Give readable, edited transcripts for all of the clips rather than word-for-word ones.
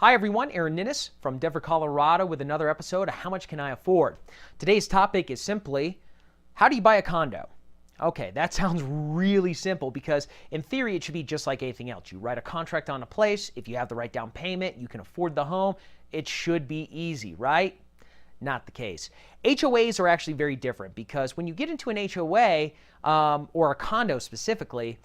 Hi everyone, Aaron Ninness from Denver, Colorado with another episode of How Much Can I Afford? Today's topic is simply, how do you buy a condo? Okay, that sounds really simple because in theory it should be just like anything else. You write a contract on a place, if you have the right down payment, you can afford the home, it should be easy, right? Not the case. HOAs are actually very different because when you get into an HOA or a condo specifically,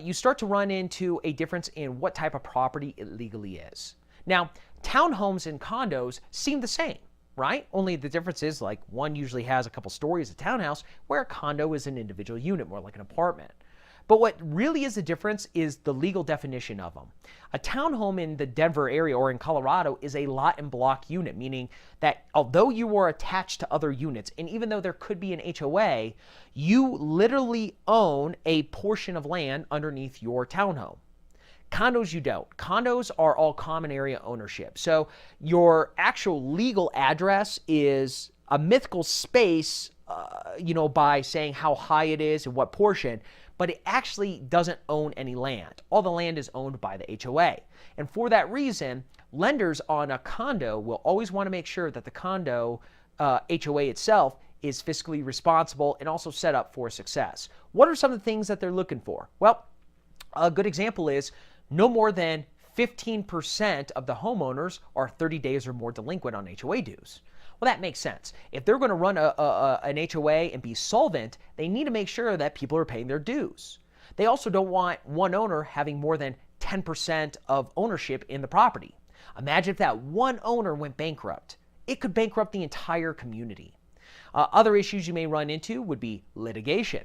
you start to run into a difference in what type of property it legally is. Now, townhomes and condos seem the same, right? Only the difference is like one usually has a couple stories of townhouse where a condo is an individual unit, more like an apartment. But what really is the difference is the legal definition of them. A townhome in the Denver area or in Colorado is a lot and block unit, meaning that although you are attached to other units, and even though there could be an HOA, you literally own a portion of land underneath your townhome. Condos, you don't. Condos are all common area ownership. So your actual legal address is a mythical space, by saying how high it is and what portion, but it actually doesn't own any land. All the land is owned by the HOA. And for that reason, lenders on a condo will always want to make sure that the condo HOA itself is fiscally responsible and also set up for success. What are some of the things that they're looking for? Well, a good example is no more than 15% of the homeowners are 30 days or more delinquent on HOA dues. Well, that makes sense. If they're going to run an HOA and be solvent, they need to make sure that people are paying their dues. They also don't want one owner having more than 10% of ownership in the property. Imagine if that one owner went bankrupt. It could bankrupt the entire community. Other issues you may run into would be litigation.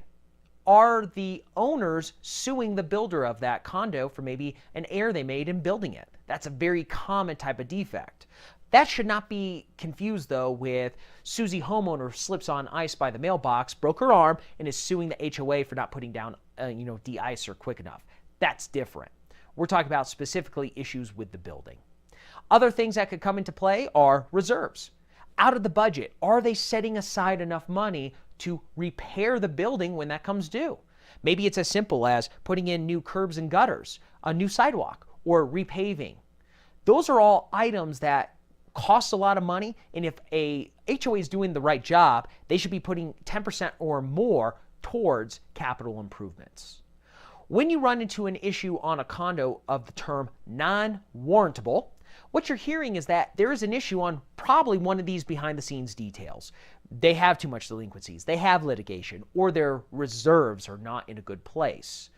Are the owners suing the builder of that condo for maybe an error they made in building it? That's a very common type of defect. That should not be confused, though, with Susie homeowner slips on ice by the mailbox, broke her arm, and is suing the HOA for not putting down, de-icer quick enough. That's different. We're talking about specifically issues with the building. Other things that could come into play are reserves. Out of the budget, are they setting aside enough money to repair the building when that comes due? Maybe it's as simple as putting in new curbs and gutters, a new sidewalk, or repaving. Those are all items that cost a lot of money, and if a HOA is doing the right job, they should be putting 10% or more towards capital improvements. When you run into an issue on a condo of the term non-warrantable, what you're hearing is that there is an issue on probably one of these behind the scenes details. They have too much delinquencies, they have litigation, or their reserves are not in a good place.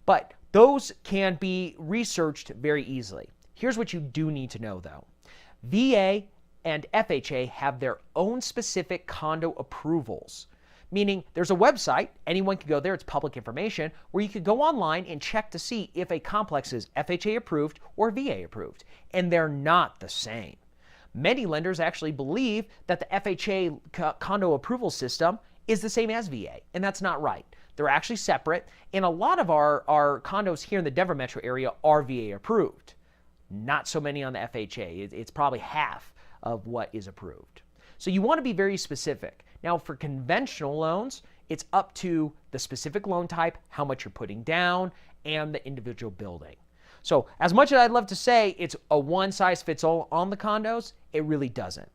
But those can be researched very easily. Here's what you do need to know though. VA and FHA have their own specific condo approvals, meaning there's a website, anyone can go there, it's public information, where you could go online and check to see if a complex is FHA approved or VA approved, and they're not the same. Many lenders actually believe that the FHA condo approval system is the same as VA, and that's not right. They're actually separate, and a lot of our condos here in the Denver metro area are VA approved. Not so many on the FHA. It's probably half of what is approved. So you want to be very specific. Now for conventional loans, it's up to the specific loan type, how much you're putting down, and the individual building. So as much as I'd love to say it's a one-size-fits-all on the condos, it really doesn't.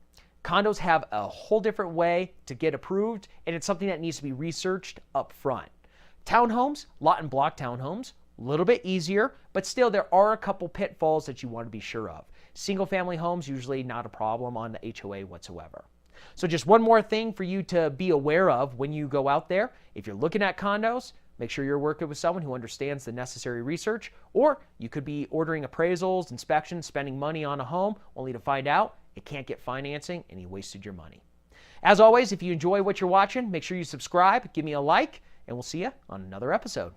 Condos have a whole different way to get approved, and it's something that needs to be researched up front. Townhomes, lot and block townhomes, a little bit easier, but still there are a couple pitfalls that you want to be sure of. Single family homes, usually not a problem on the HOA whatsoever. So just one more thing for you to be aware of when you go out there. If you're looking at condos, make sure you're working with someone who understands the necessary research, or you could be ordering appraisals, inspections, spending money on a home, only to find out it can't get financing and you wasted your money. As always, if you enjoy what you're watching, make sure you subscribe, give me a like, and we'll see you on another episode.